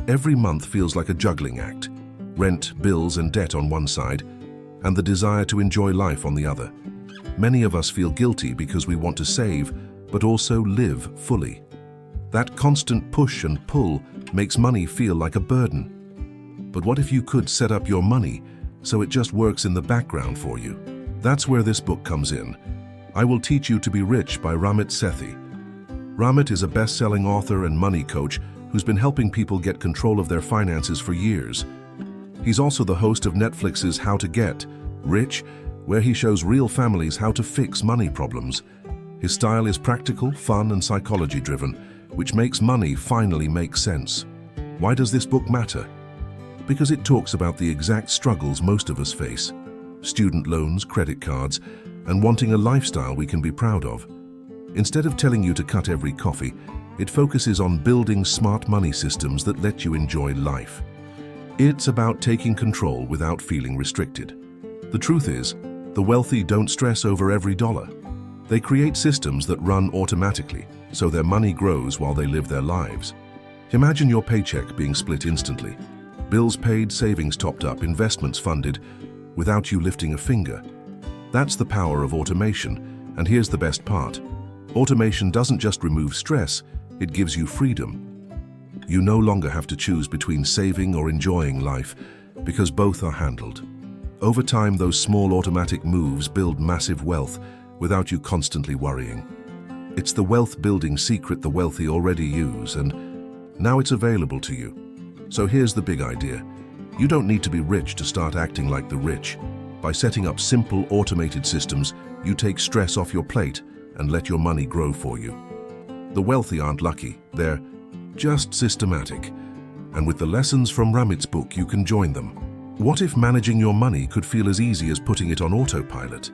Every month feels like a juggling act. Rent, bills, and debt on one side, and the desire to enjoy life on the other. Many of us feel guilty because we want to save, but also live fully. That constant push and pull makes money feel like a burden. But what if you could set up your money so it just works in the background for you? That's where this book comes in. I Will Teach You to Be Rich by Ramit Sethi. Ramit is a best-selling author and money coach who's been helping people get control of their finances for years. He's also the host of Netflix's How to Get Rich, where he shows real families how to fix money problems. His style is practical, fun, and psychology-driven, which makes money finally make sense. Why does this book matter? Because it talks about the exact struggles most of us face: student loans, credit cards, and wanting a lifestyle we can be proud of. Instead of telling you to cut every coffee, it focuses on building smart money systems that let you enjoy life. It's about taking control without feeling restricted. The truth is, the wealthy don't stress over every dollar. They create systems that run automatically, so their money grows while they live their lives. Imagine your paycheck being split instantly. Bills paid, savings topped up, investments funded, without you lifting a finger. That's the power of automation, and here's the best part. Automation doesn't just remove stress, it gives you freedom. You no longer have to choose between saving or enjoying life, because both are handled. Over time, those small automatic moves build massive wealth without you constantly worrying. It's the wealth-building secret the wealthy already use, and now it's available to you. So here's the big idea. You don't need to be rich to start acting like the rich. By setting up simple, automated systems, you take stress off your plate and let your money grow for you. The wealthy aren't lucky, they're just systematic. And with the lessons from Ramit's book, you can join them. What if managing your money could feel as easy as putting it on autopilot?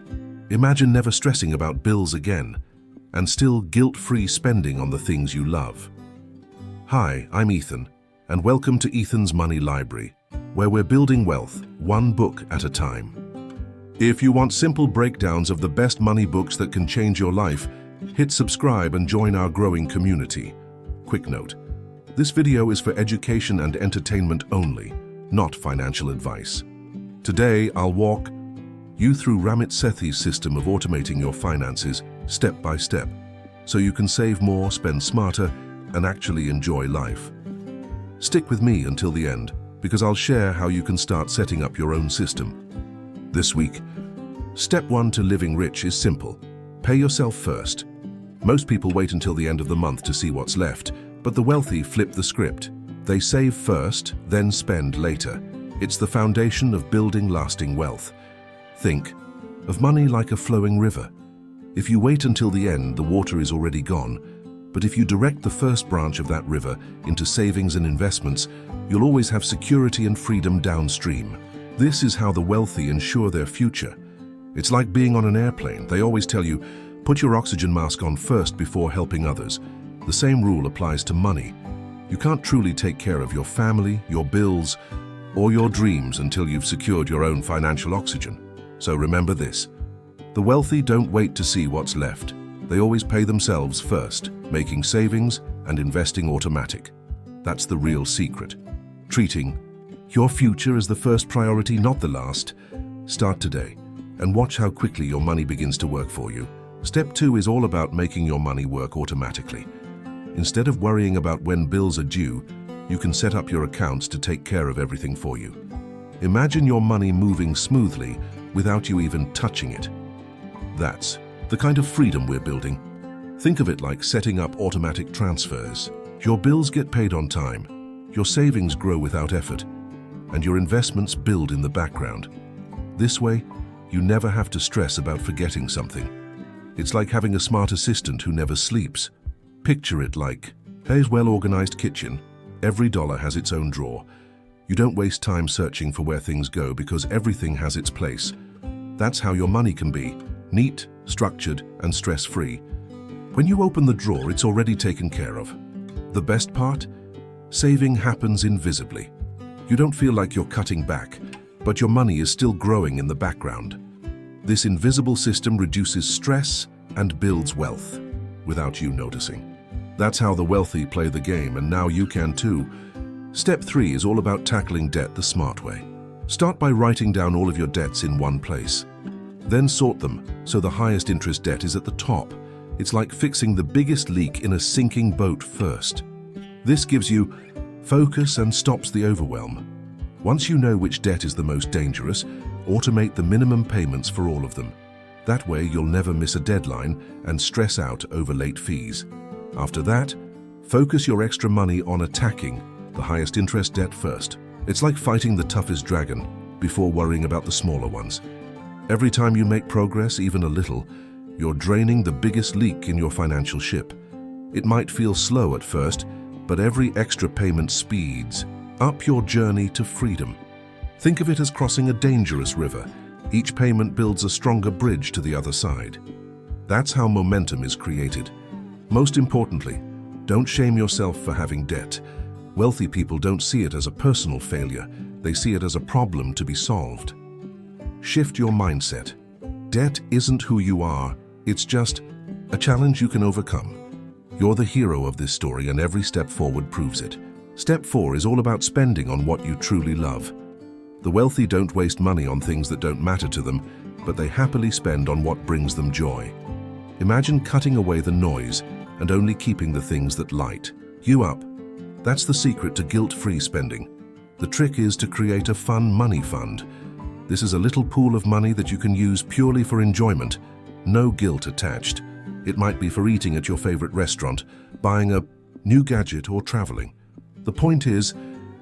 Imagine never stressing about bills again, and still guilt-free spending on the things you love. Hi, I'm Ethan, and welcome to Ethan's Money Library, where we're building wealth, one book at a time. If you want simple breakdowns of the best money books that can change your life, hit subscribe and join our growing community. Quick note, this video is for education and entertainment only, not financial advice. Today, I'll walk you through Ramit Sethi's system of automating your finances step by step, so you can save more, spend smarter, and actually enjoy life. Stick with me until the end, because I'll share how you can start setting up your own system. This week, step 1 to living rich is simple. Pay yourself first. Most people wait until the end of the month to see what's left, but the wealthy flip the script. They save first, then spend later. It's the foundation of building lasting wealth. Think of money like a flowing river. If you wait until the end, the water is already gone. But if you direct the first branch of that river into savings and investments, you'll always have security and freedom downstream. This is how the wealthy ensure their future. It's like being on an airplane. They always tell you, put your oxygen mask on first before helping others. The same rule applies to money. You can't truly take care of your family, your bills, or your dreams until you've secured your own financial oxygen. So remember this. The wealthy don't wait to see what's left. They always pay themselves first, making savings and investing automatic. That's the real secret. Treating your future as the first priority, not the last. Start today and watch how quickly your money begins to work for you. Step 2 is all about making your money work automatically. Instead of worrying about when bills are due, you can set up your accounts to take care of everything for you. Imagine your money moving smoothly without you even touching it. That's the kind of freedom we're building. Think of it like setting up automatic transfers. Your bills get paid on time, your savings grow without effort, and your investments build in the background. This way, you never have to stress about forgetting something. It's like having a smart assistant who never sleeps. Picture it like a well-organized kitchen. Every dollar has its own drawer. You don't waste time searching for where things go because everything has its place. That's how your money can be, neat, structured, and stress-free. When you open the drawer, it's already taken care of. The best part? Saving happens invisibly. You don't feel like you're cutting back, but your money is still growing in the background. This invisible system reduces stress and builds wealth without you noticing. That's how the wealthy play the game, and now you can too. Step 3 is all about tackling debt the smart way. Start by writing down all of your debts in one place. Then sort them so the highest interest debt is at the top. It's like fixing the biggest leak in a sinking boat first. This gives you focus and stops the overwhelm. Once you know which debt is the most dangerous, automate the minimum payments for all of them. That way you'll never miss a deadline and stress out over late fees. After that, focus your extra money on attacking the highest interest debt first. It's like fighting the toughest dragon before worrying about the smaller ones. Every time you make progress, even a little, you're draining the biggest leak in your financial ship. It might feel slow at first, but every extra payment speeds up your journey to freedom. Think of it as crossing a dangerous river. Each payment builds a stronger bridge to the other side. That's how momentum is created. Most importantly, don't shame yourself for having debt. Wealthy people don't see it as a personal failure. They see it as a problem to be solved. Shift your mindset. Debt isn't who you are. It's just a challenge you can overcome. You're the hero of this story, and every step forward proves it. Step 4 is all about spending on what you truly love. The wealthy don't waste money on things that don't matter to them, but they happily spend on what brings them joy. Imagine cutting away the noise and only keeping the things that light you up. That's the secret to guilt-free spending. The trick is to create a fun money fund. This is a little pool of money that you can use purely for enjoyment, no guilt attached. It might be for eating at your favorite restaurant, buying a new gadget, or traveling. The point is,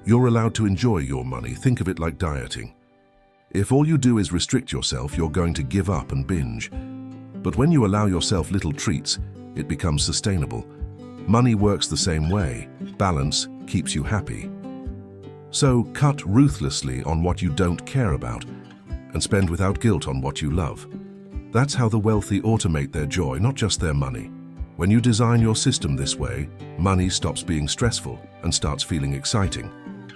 you're allowed to enjoy your money. Think of it like dieting. If all you do is restrict yourself, you're going to give up and binge. But when you allow yourself little treats, it becomes sustainable. Money works the same way. Balance keeps you happy. So cut ruthlessly on what you don't care about and spend without guilt on what you love. That's how the wealthy automate their joy, not just their money. When you design your system this way, money stops being stressful and starts feeling exciting.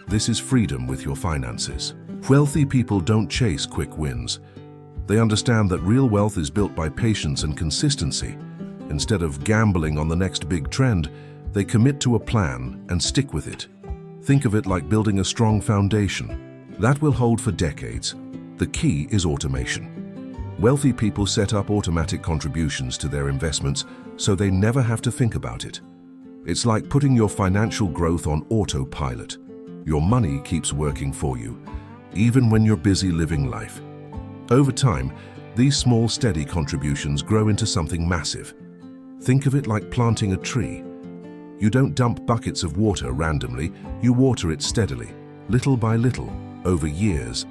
This is freedom with your finances. Wealthy people don't chase quick wins. They understand that real wealth is built by patience and consistency. Instead of gambling on the next big trend, they commit to a plan and stick with it. Think of it like building a strong foundation. That will hold for decades. The key is automation. Wealthy people set up automatic contributions to their investments so they never have to think about it. It's like putting your financial growth on autopilot. Your money keeps working for you, even when you're busy living life. Over time, these small, steady contributions grow into something massive. Think of it like planting a tree. You don't dump buckets of water randomly, you water it steadily, little by little, over years.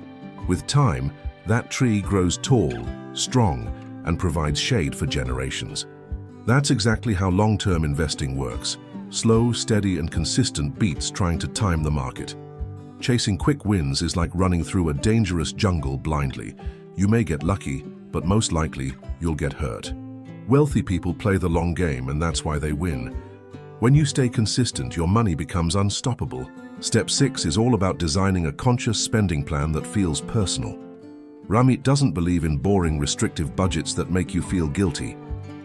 With time, that tree grows tall, strong, and provides shade for generations. That's exactly how long-term investing works. Slow, steady, and consistent beats trying to time the market. Chasing quick wins is like running through a dangerous jungle blindly. You may get lucky, but most likely you'll get hurt. Wealthy people play the long game, and that's why they win. When you stay consistent, your money becomes unstoppable. Step 6 is all about designing a conscious spending plan that feels personal. Ramit doesn't believe in boring, restrictive budgets that make you feel guilty.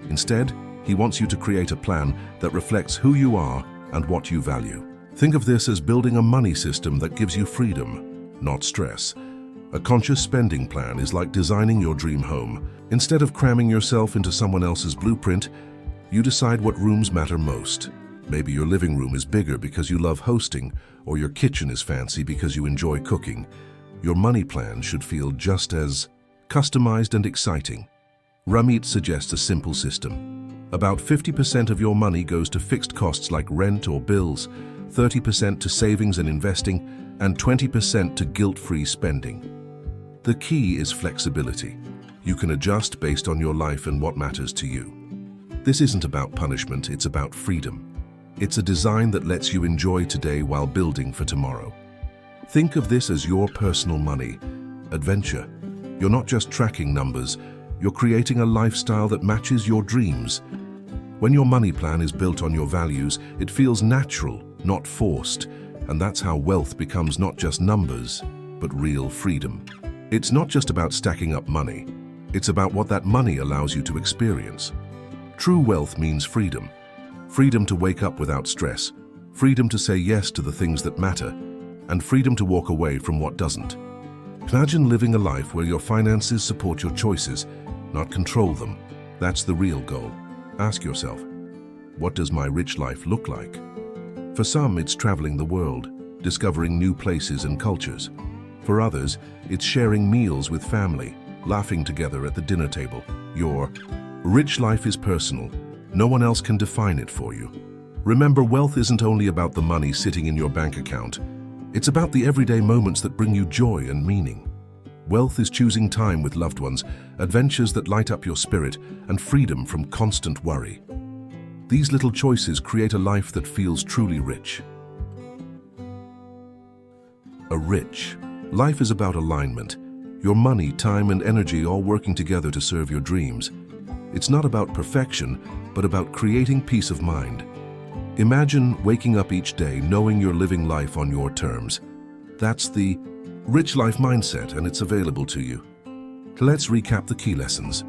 Instead, he wants you to create a plan that reflects who you are and what you value. Think of this as building a money system that gives you freedom, not stress. A conscious spending plan is like designing your dream home. Instead of cramming yourself into someone else's blueprint, you decide what rooms matter most. Maybe your living room is bigger because you love hosting, or your kitchen is fancy because you enjoy cooking. Your money plan should feel just as customized and exciting. Ramit suggests a simple system. About 50% of your money goes to fixed costs like rent or bills, 30% to savings and investing, and 20% to guilt-free spending. The key is flexibility. You can adjust based on your life and what matters to you. This isn't about punishment, it's about freedom. It's a design that lets you enjoy today while building for tomorrow. Think of this as your personal money adventure. You're not just tracking numbers, you're creating a lifestyle that matches your dreams. When your money plan is built on your values, it feels natural, not forced, and that's how wealth becomes not just numbers, but real freedom. It's not just about stacking up money, it's about what that money allows you to experience. True wealth means freedom. Freedom to wake up without stress, freedom to say yes to the things that matter, and freedom to walk away from what doesn't. Imagine living a life where your finances support your choices, not control them. That's the real goal. Ask yourself, what does my rich life look like? For some, it's traveling the world, discovering new places and cultures. For others, it's sharing meals with family, laughing together at the dinner table. Your rich life is personal. No one else can define it for you. Remember, wealth isn't only about the money sitting in your bank account. It's about the everyday moments that bring you joy and meaning. Wealth is choosing time with loved ones, adventures that light up your spirit, and freedom from constant worry. These little choices create a life that feels truly rich. A rich life is about alignment. Your money, time, and energy all working together to serve your dreams. It's not about perfection, but about creating peace of mind. Imagine waking up each day knowing you're living life on your terms. That's the rich life mindset, and it's available to you. Let's recap the key lessons.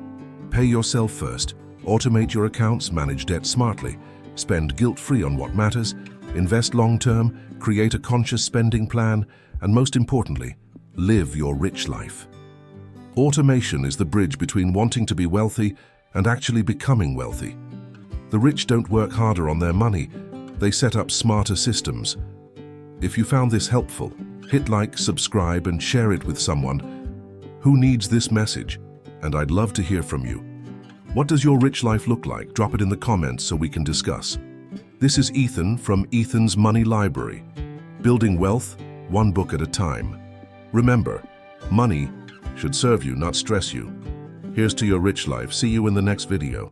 Pay yourself first. Automate your accounts, manage debt smartly, spend guilt-free on what matters, invest long-term, create a conscious spending plan, and most importantly, live your rich life. Automation is the bridge between wanting to be wealthy and actually becoming wealthy. The rich don't work harder on their money, they set up smarter systems. If you found this helpful, hit like, subscribe, and share it with someone who needs this message, and I'd love to hear from you. What does your rich life look like? Drop it in the comments so we can discuss. This is Ethan from Ethan's Money Library. Building wealth, one book at a time. Remember, money should serve you, not stress you. Here's to your rich life. See you in the next video.